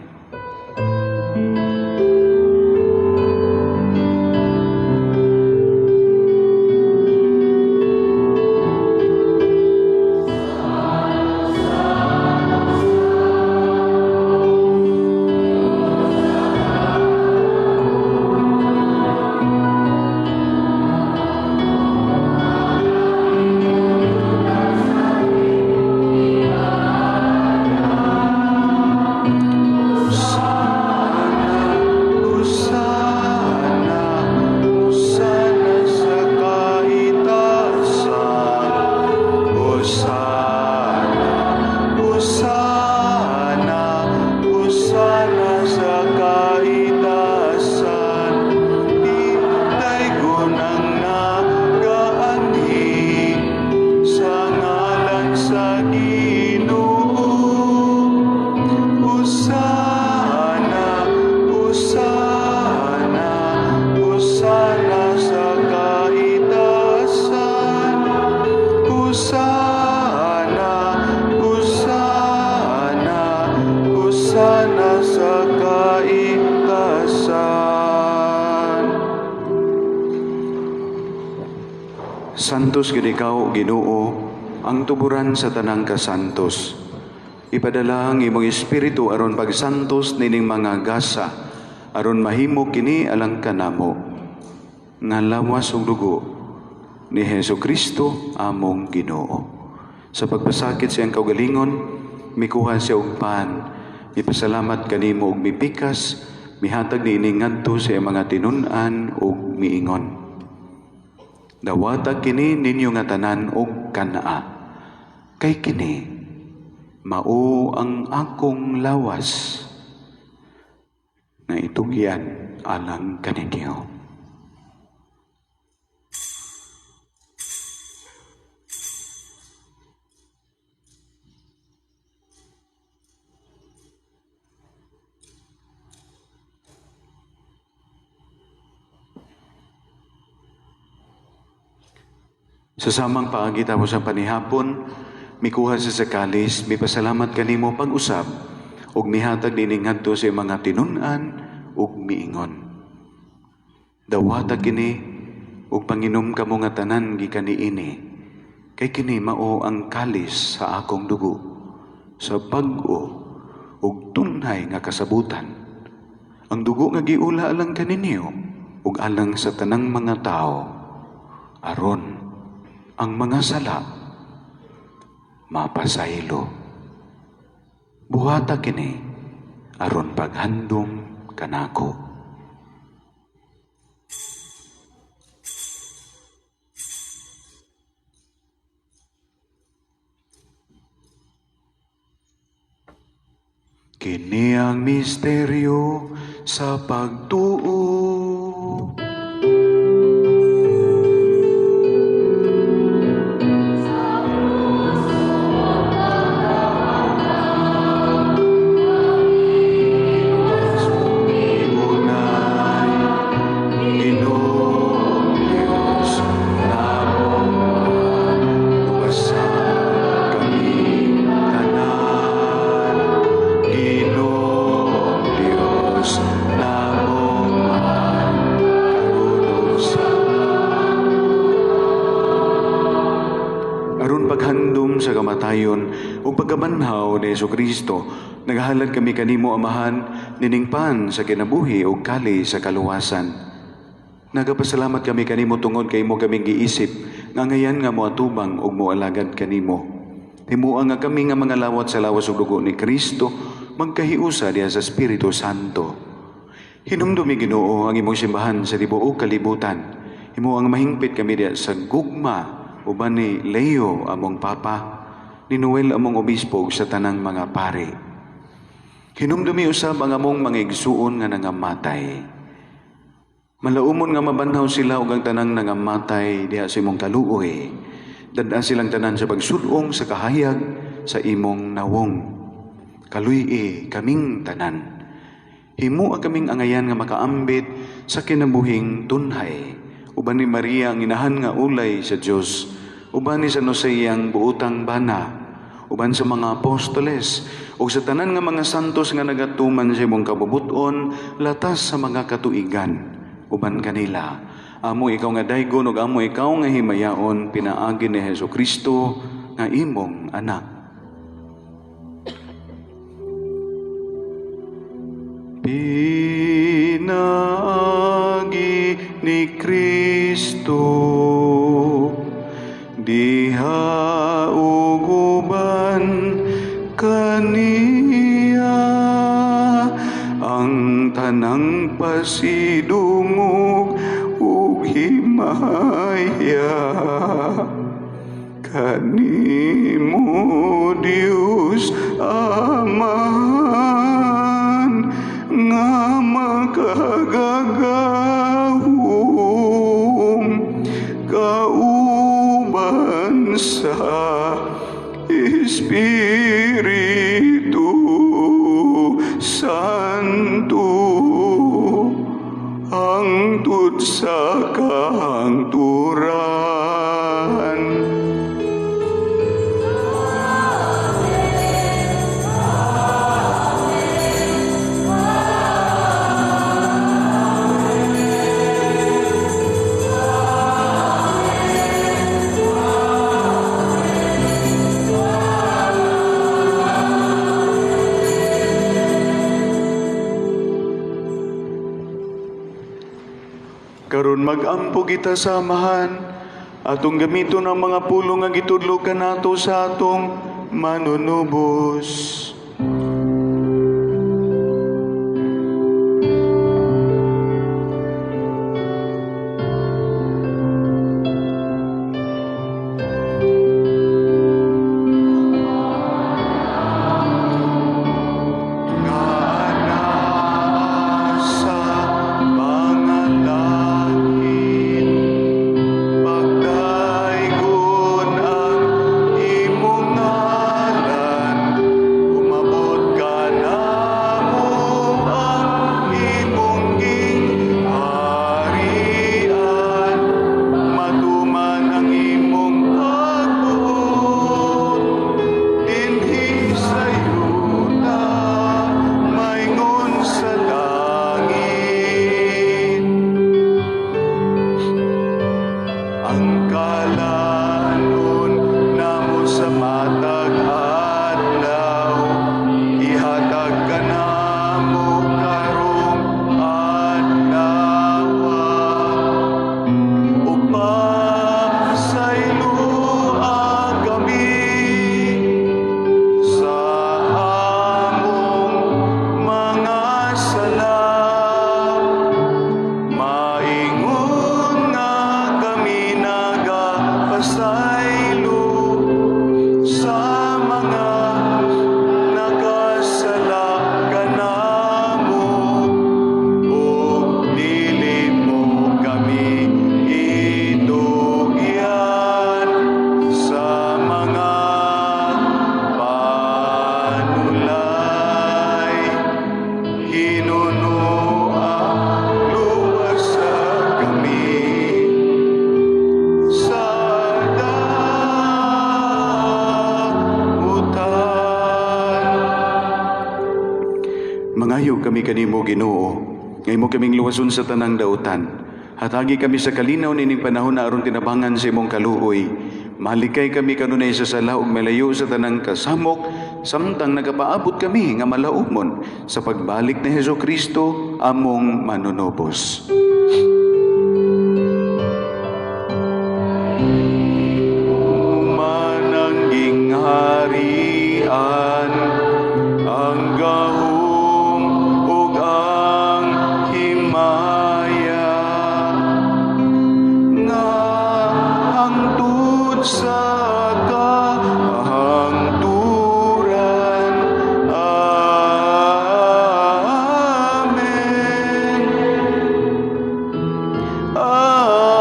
Santos gid ikaw, Ginoo, ang tuburan sa tanang kasantos. Ipadala ang imong espiritu aron pagsantos nining mga gasa, aron mahimo kini alang kanamo. Nga lawas ug dugo ni Hesukristo among Ginoo. Sa pagpasakit sa iyang kaugalingon, mikuha siya og pan, ipasalamat kanimo og mipikas, mihatag niini ngadto sa iyang mga tinun-an ug miingon. Dawata kini ninyo nga tanan og kanaa, kay kini mao ang akong lawas. na itugyan alang kaninyo. Sa samang paagi tapos ang panihapon, mikuha sa sakalis, may pasalamat kanimo pag-usap, ug mihatag nining ngadto sa mga tinunan ug miingon. Dawatag kini ug panginom kamo nga tanan gikan niini, kay kini mao ang kalis sa akong dugo, sa bag-o ug tunhay nga kasabutan. Ang dugo nga giula alang kaninyo ug alang sa tanang mga tao, aron ang mga sala mapasaylo. Buhata kini aron paghandom kanako. Kini ang misteryo sa pagtuo. Sa kamatayon ug pagkabanhaw ni Jesucristo, naghahalad kami kanimo Amahan, niningpan sa kinabuhi ug kali sa kaluwasan. Nagapasalamat kami kanimo tungod kay imo kaming giisip nga ngayan nga moatubang ug moalagad kanimo. Himuang nga kami nga mga lawat sa lawas ug dugo ni Kristo magkahiusa diha sa Espiritu Santo. Hinumdumi Ginoo ang imong simbahan sa tibuok kalibutan. Himuang mahingpit kami diha sa gugma uban ni Leo among Papa, ni Noel among Obispo sa tanang mga pari. Hinumdumi usab ang among mga igsuon nga nangamatay. Malaumon nga mabanhaw sila ug ang tanang nangamatay diha sa imong kaluoy. Dad-an silang tanan sa pagsulong sa kahayag sa imong nawong. Kaluy kaming tanan. Himua kaming angayan nga makaambit sa kinabuhing tunhay. Uban ni Maria ang inahan nga ulay sa Dios, uban ni San Jose ang buutang bana, uban sa mga apostoles, ug sa tanan nga mga santos nga nagatuman sa imong kabubuton, latas sa mga katuigan, uban kanila. Amo ikaw nga daygon ug amo ikaw nga himayaon pinaagi ni Jesucristo nga imong anak. Pinaagi ni Kristo diha uguban kaniya ang tanang pasidungog ug himaya kanimo Dios Amahan nga makagagahom kauban sa Espiritu Santo hangtod sa kahangturan. Karon mag-ampo kita sa Amahan, atong gamiton ang mga pulong nga gitudlo kanato sa atong manunubos. nimo Ginoo, ngay mo kaming luwason sa tanang dautan. Hatagi kami sa kalinaw nining panahon na aron tinabangan sa imong kaluoy. Malikay kami kanunay sa sala ug malayo sa tanang kasamok, samtang nagapaabot kami nga malaumon sa pagbalik ni Hesukristo among manunobos. Manangging harian ang gahom ug ang himaya nga hangtod sa kahangturan. Amen. Amen.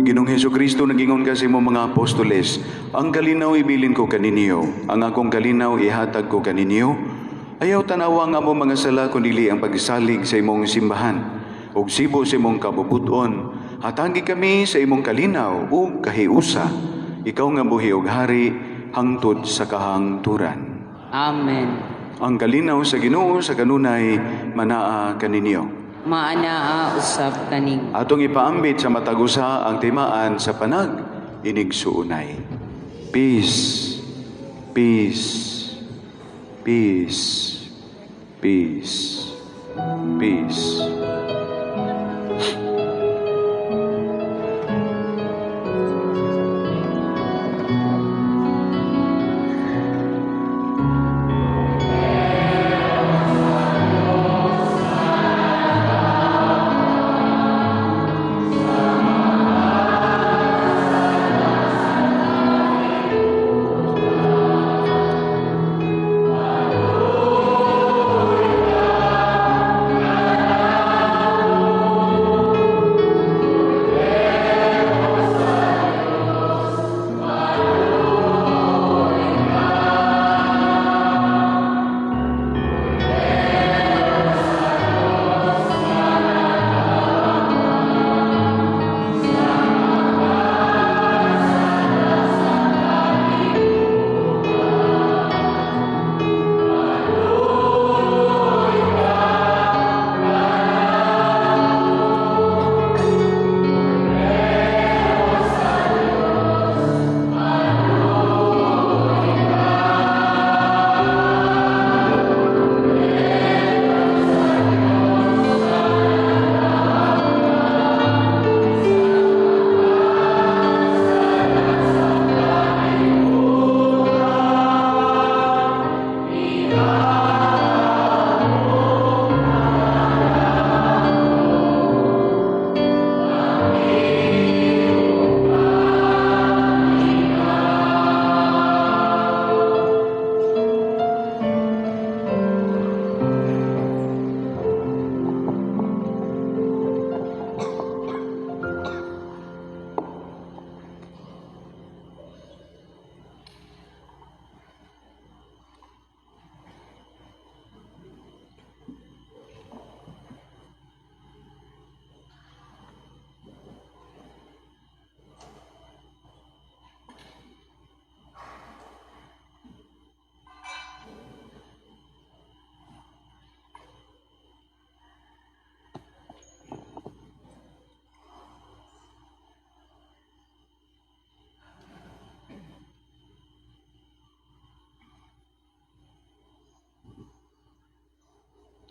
Ginoong Hesukristo, nagingon ka sa imong mga apostoles, ang kalinaw ibilin ko kaninyo, ang akong kalinaw ihatag ko kaninyo. Ayaw tanawa nga mo mga sala kundi ang pagsalig sa imong simbahan, ug sibo sa imong kabubuton. Hatagi kami sa imong kalinaw ug kahiusa, ikaw nga buhi ug hari hangtod sa kahangturan. Amen. Ang kalinaw sa Ginoo sa kanunay manaa kaninyo. Maanaa usab kaning. Atong ipaambit sa matagusa ang timaan sa panag inigsuunay. Peace, peace, peace, peace, peace.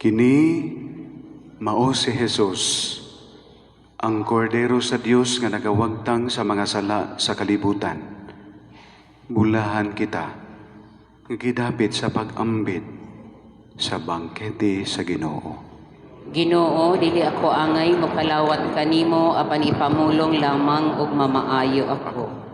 Kini mao si Jesus, ang kordero sa Dios nga nagawagtang sa mga sala sa kalibutan. Bulahan kita, gidapit sa pag-ambit sa bangkete sa Ginoo. Ginoo, dili ako angay mapalawat kanimo apan ipamulong lamang og mamaayo ako.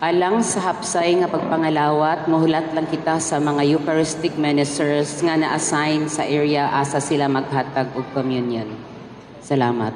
Alang sa hapsay nga pagpangalawat, muhulat lang kita sa mga Eucharistic ministers nga na-assign sa area asa sila maghatag og communion. Salamat.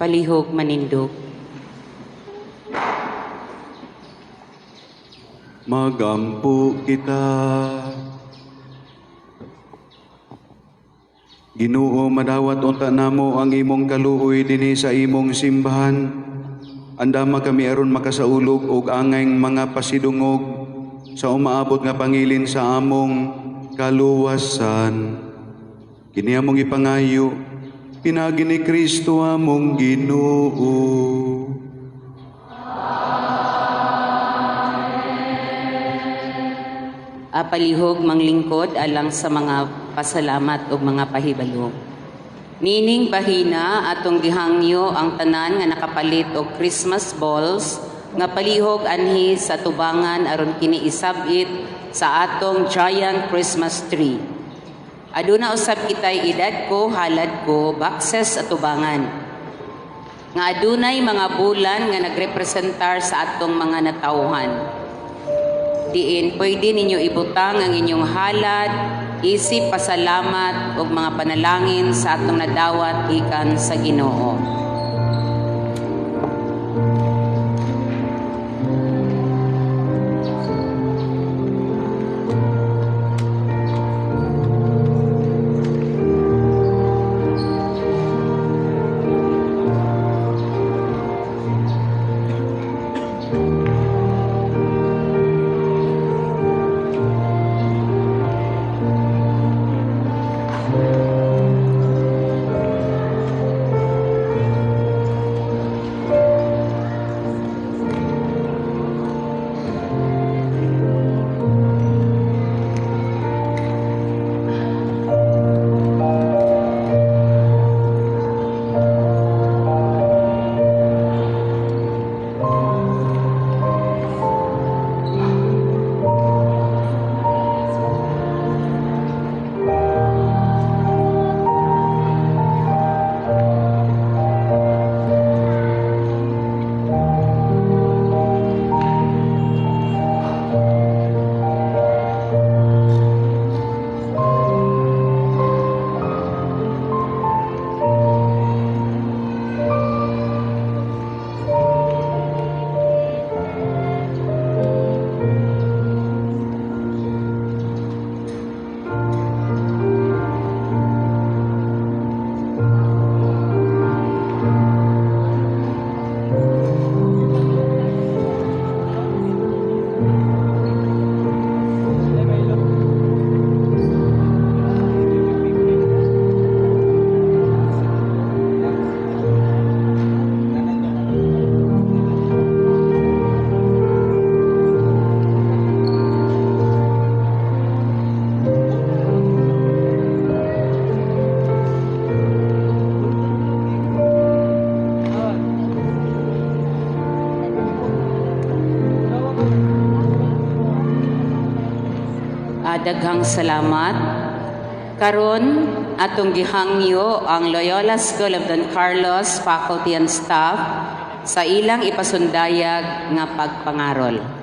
Palihog manindog. Magampo kita. Ginoo, madawat unta namo ang imong kaluoy dinhi sa imong simbahan. Andama kami aron makasaulog og angayng mga pasidungog sa umaabot nga pangilin sa among kaluwasan. Kini among ipangayo, pinagi ni Kristo among Ginoo. Palihog manglingkod alang sa mga pasalamat o mga pahibalo. Nining bahina atong gihangyo ang tanan nga nakapalit og Christmas balls nga palihog anhi sa tubangan aron kini isabit sa atong giant Christmas tree. Aduna usab kitay edad ko, halad ko, boxes sa tubangan. Nga adunay mga bulan nga nagrepresentar sa atong mga natawhan. Diin pwede ninyo ibutang ang inyong halad, isip, pasalamat ug mga panalangin sa atong nadawat gikan sa Ginoo. Daghang salamat. Karon atong gihangyo ang Loyola School of Don Carlos faculty and staff sa ilang ipasundayag nga pagpangarol.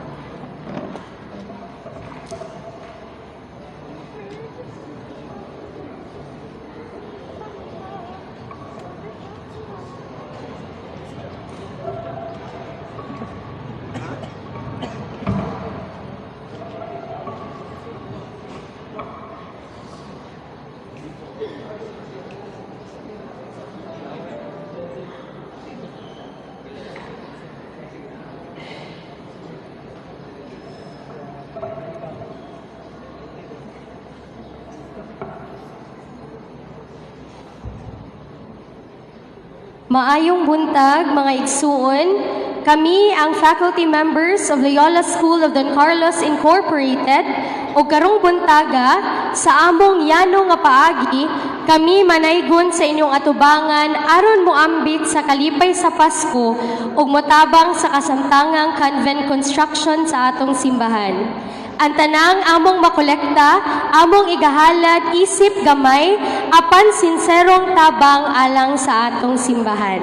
Maayong buntag, mga igsuon. Kami ang faculty members of Loyola School of Don Carlos Incorporated o karong buntaga sa among yano nga paagi, kami manaygon sa inyong atubangan aron moambit sa kalipay sa Pasko ug motabang sa kasamtangang convent construction sa atong simbahan. Ang tanang among makolekta, among igahalad, isip gamay, apan sinserong tabang alang sa atong simbahan.